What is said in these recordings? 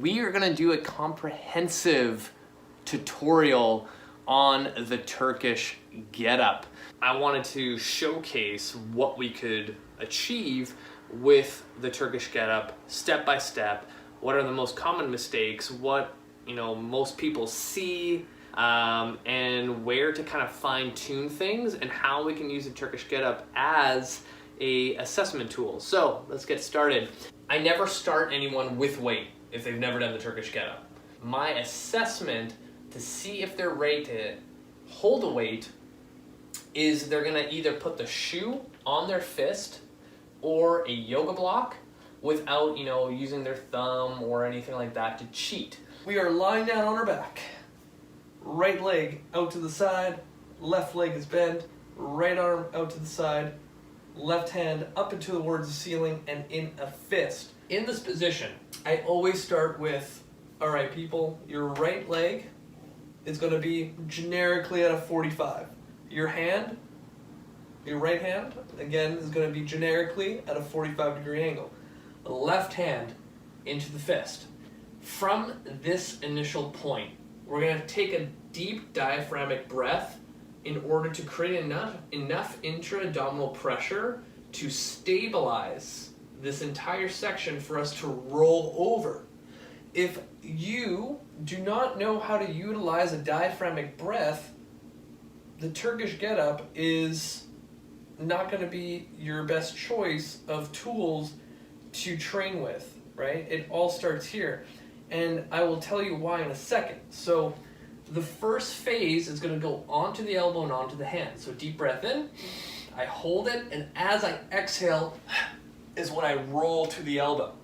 we are gonna do a comprehensive tutorial on the Turkish Getup. I wanted to showcase what we could achieve with the Turkish Getup step by step. What are the most common mistakes? What most people see, and where to kind of fine tune things, and how we can use the Turkish Getup as a assessment tool. So let's get started. I never start anyone with weight if they've never done the Turkish Getup. My assessment to see if they're ready to hold a weight is they're gonna either put the shoe on their fist or a yoga block without using their thumb or anything like that to cheat. We are lying down on our back. Right leg out to the side, left leg is bent, right arm out to the side, left hand up and towards the ceiling and in a fist. In this position, I always start with, all right people, your right leg is going to be generically at a 45. Your right hand, again, is going to be generically at a 45-degree angle. The left hand into the fist. From this initial point, we're going to take a deep diaphragmatic breath in order to create enough intra-abdominal pressure to stabilize this entire section for us to roll over. If you do not know how to utilize a diaphragmatic breath, the Turkish Getup is not going to be your best choice of tools to train with, right? It all starts here. And I will tell you why in a second. So the first phase is going to go onto the elbow and onto the hand. So deep breath in, I hold it, and as I exhale is when I roll to the elbow.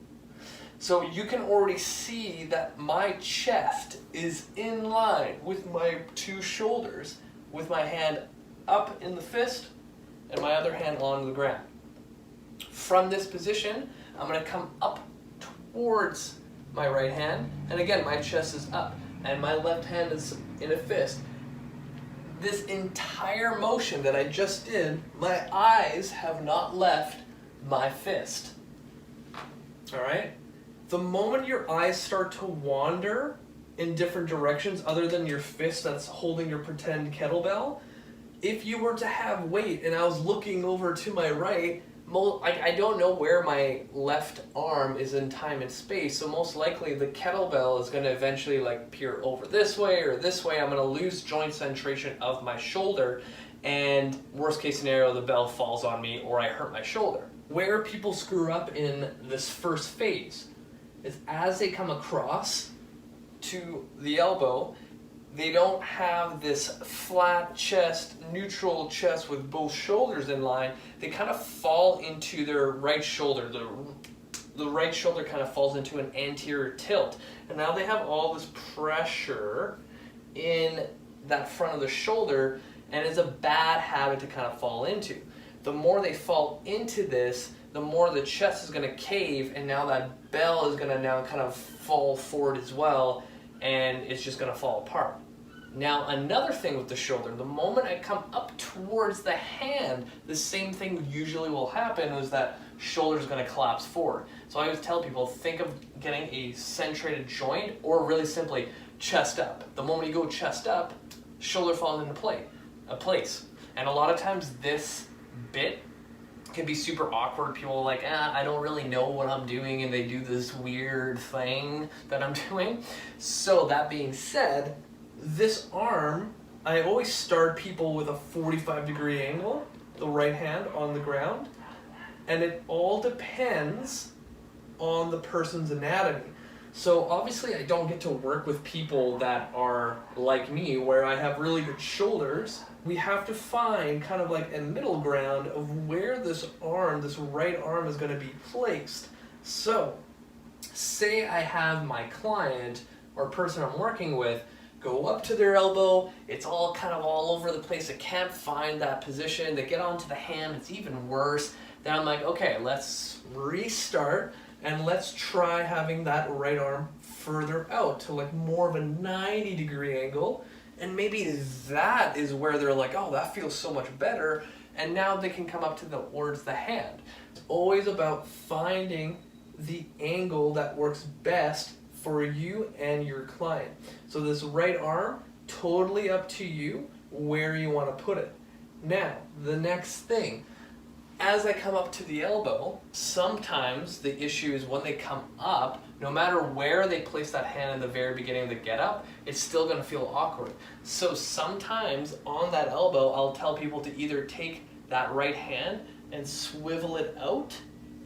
So you can already see that my chest is in line with my two shoulders, with my hand up in the fist and my other hand on the ground. From this position, I'm going to come up towards my right hand, and again my chest is up and my left hand is in a fist. This entire motion that I just did, my eyes have not left my fist. All right? The moment your eyes start to wander in different directions other than your fist that's holding your pretend kettlebell, if you were to have weight and I was looking over to my right, I don't know where my left arm is in time and space, so most likely the kettlebell is going to eventually peer over this way or this way. I'm going to lose joint centration of my shoulder, and worst case scenario, the bell falls on me or I hurt my shoulder. Where people screw up in this first phase is as they come across to the elbow, they don't have this flat chest, neutral chest with both shoulders in line. They kind of fall into their right shoulder. The right shoulder kind of falls into an anterior tilt. And now they have all this pressure in that front of the shoulder, and it's a bad habit to kind of fall into. The more they fall into this, the more the chest is going to cave, and now that bell is going to now kind of fall forward as well, and it's just going to fall apart. Now another thing with the shoulder, the moment I come up towards the hand, the same thing usually will happen, is that shoulder is going to collapse forward. So I always tell people, think of getting a centrated joint, or really simply chest up. The moment you go chest up, shoulder falls into place. And a lot of times this bit can be super awkward. People are like, I don't really know what I'm doing, and they do this weird thing that I'm doing. So that being said, this arm, I always start people with a 45-degree angle, the right hand on the ground, and it all depends on the person's anatomy. So obviously I don't get to work with people that are like me, where I have really good shoulders. We have to find kind of like a middle ground of where this arm, this right arm, is going to be placed. So say I have my client or person I'm working with go up to their elbow, it's all kind of all over the place, they can't find that position, they get onto the hand, it's even worse. Then I'm like, okay, let's restart and let's try having that right arm further out to like more of a 90-degree angle, and maybe that is where they're like, oh, that feels so much better, and now they can come up towards the hand. It's always about finding the angle that works best for you and your client. So this right arm, totally up to you where you want to put it. Now, the next thing, as I come up to the elbow, sometimes the issue is when they come up, no matter where they place that hand in the very beginning of the get up, it's still going to feel awkward. So sometimes on that elbow, I'll tell people to either take that right hand and swivel it out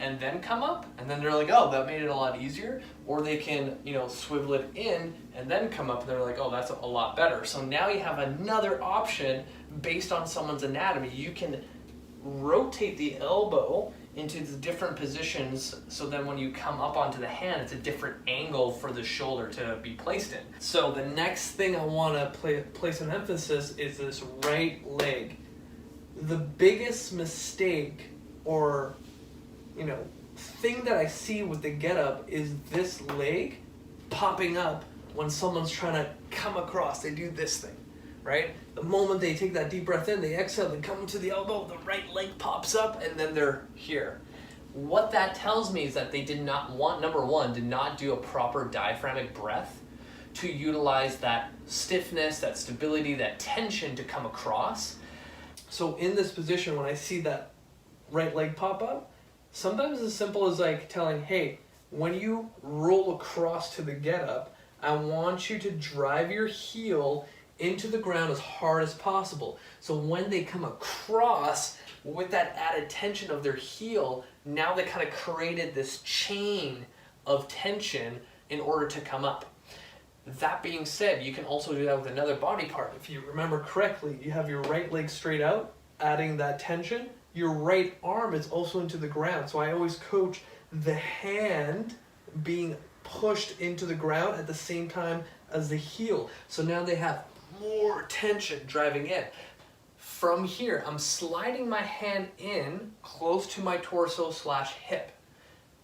and then come up, and then they're like, oh, that made it a lot easier. Or they can, swivel it in and then come up, and they're like, oh, that's a lot better. So now you have another option based on someone's anatomy. You can rotate the elbow into the different positions, so then when you come up onto the hand, it's a different angle for the shoulder to be placed in. So the next thing I want to place an emphasis is this right leg. The biggest mistake or thing that I see with the get up is this leg popping up when someone's trying to come across. They do this thing, right? The moment they take that deep breath in, they exhale, they come to the elbow, the right leg pops up, and then they're here. What that tells me is that they did not do a proper diaphragmatic breath to utilize that stiffness, that stability, that tension to come across. So in this position, when I see that right leg pop up, sometimes as simple as like telling, hey, when you roll across to the get up, I want you to drive your heel into the ground as hard as possible. So when they come across with that added tension of their heel, now they kind of created this chain of tension in order to come up. That being said, you can also do that with another body part. If you remember correctly, you have your right leg straight out, adding that tension. Your right arm is also into the ground. So I always coach the hand being pushed into the ground at the same time as the heel. So now they have more tension driving in. From here, I'm sliding my hand in close to my torso/hip.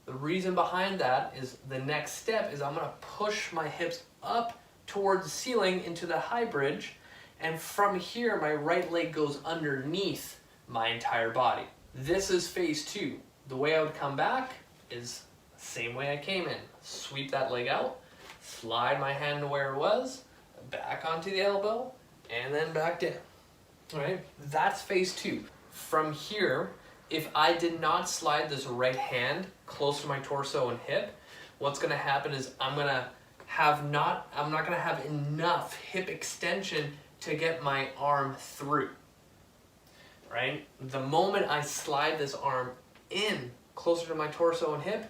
The reason behind that is the next step is I'm going to push my hips up towards the ceiling into the high bridge, and from here my right leg goes underneath my entire body. This is phase 2. The way I would come back is the same way I came in. Sweep that leg out, slide my hand to where it was, back onto the elbow, and then back down. All right, that's phase 2. From here, if I did not slide this right hand close to my torso and hip, what's going to happen is I'm not going to have enough hip extension to get my arm through. Right? The moment I slide this arm in closer to my torso and hip,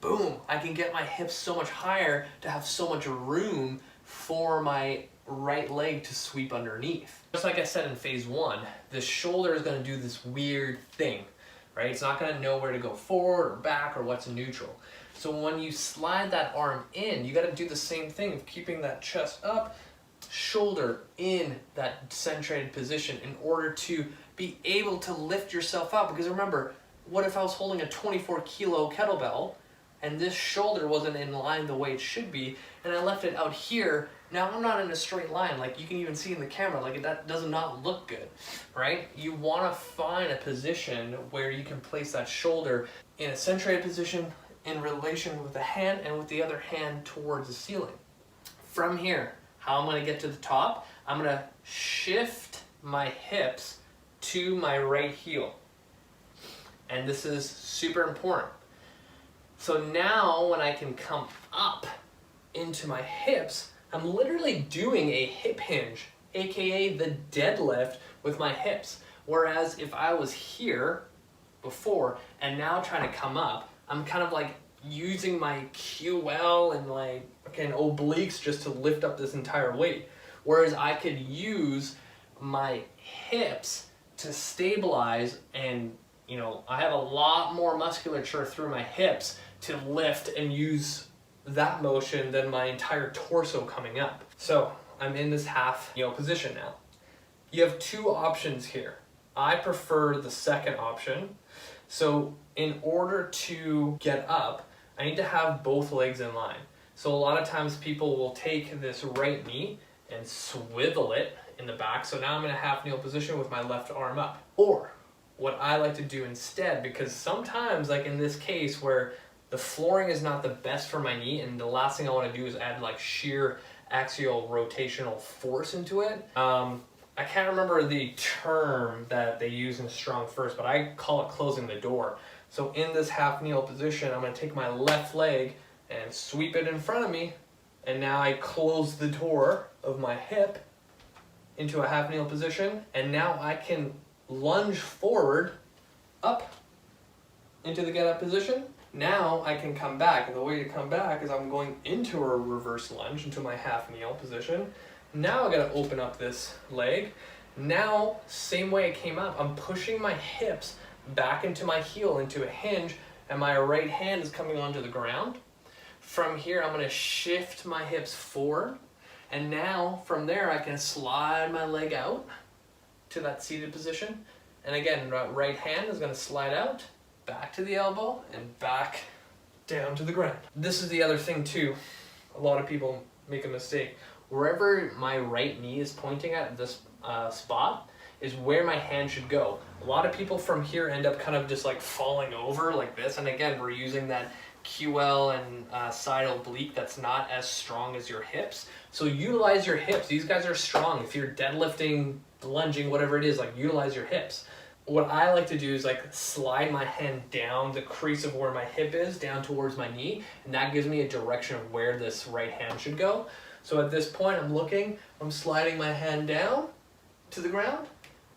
boom, I can get my hips so much higher to have so much room for my right leg to sweep underneath. Just like I said in phase 1, the shoulder is going to do this weird thing, right? It's not going to know where to go forward or back or what's neutral. So when you slide that arm in, you got to do the same thing of keeping that chest up, shoulder in that centrated position in order to be able to lift yourself up. Because remember, what if I was holding a 24 kilo kettlebell and this shoulder wasn't in line the way it should be, and I left it out here? Now I'm not in a straight line, like you can even see in the camera, like that does not look good, right? You want to find a position where you can place that shoulder in a centrated position in relation with the hand and with the other hand towards the ceiling. From here, how I'm going to get to the top, I'm going to shift my hips to my right heel. And this is super important. So now when I can come up into my hips, I'm literally doing a hip hinge, aka the deadlift with my hips. Whereas if I was here before and now trying to come up, I'm kind of like using my QL and my obliques just to lift up this entire weight. Whereas I could use my hips to stabilize, and I have a lot more musculature through my hips to lift and use that motion than my entire torso coming up. So I'm in this half position now. You have 2 options here. I prefer the second option. So in order to get up, I need to have both legs in line. So a lot of times people will take this right knee and swivel it in the back. So now I'm in a half kneel position with my left arm up. Or what I like to do instead, because sometimes like in this case where the flooring is not the best for my knee, and the last thing I want to do is add like sheer axial rotational force into it. I can't remember the term that they use in Strong First, but I call it closing the door. So in this half kneel position, I'm going to take my left leg and sweep it in front of me, and now I close the door of my hip into a half kneel position, and now I can lunge forward up into the get up position. Now I can come back, and the way to come back is I'm going into a reverse lunge into my half kneel position. Now I gotta open up this leg. Now, same way it came up, I'm pushing my hips back into my heel into a hinge, and my right hand is coming onto the ground. From here, I'm gonna shift my hips forward, and now from there I can slide my leg out to that seated position. And again, right hand is gonna slide out, back to the elbow, and back down to the ground. This is the other thing too. A lot of people make a mistake. Wherever my right knee is pointing at this spot is where my hand should go. A lot of people from here end up kind of just like falling over like this. And again, we're using that QL and side oblique that's not as strong as your hips. So utilize your hips. These guys are strong. If you're deadlifting, lunging, whatever it is, like utilize your hips. What I like to do is like slide my hand down the crease of where my hip is, down towards my knee, and that gives me a direction of where this right hand should go. So at this point, I'm sliding my hand down to the ground,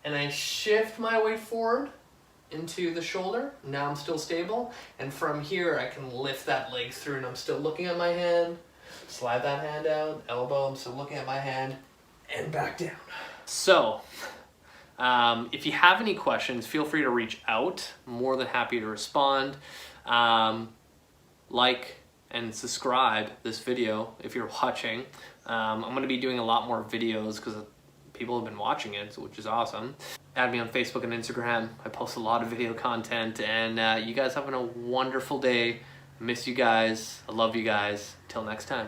and I shift my weight forward into the shoulder. Now I'm still stable, and from here I can lift that leg through, and I'm still looking at my hand, slide that hand out, elbow, I'm still looking at my hand, and back down. So, if you have any questions, feel free to reach out. I'm more than happy to respond. Like and subscribe this video if you're watching. I'm going to be doing a lot more videos because people have been watching it, which is awesome. Add me on Facebook and Instagram. I post a lot of video content, and you guys having a wonderful day. I miss you guys. I love you guys. Till next time.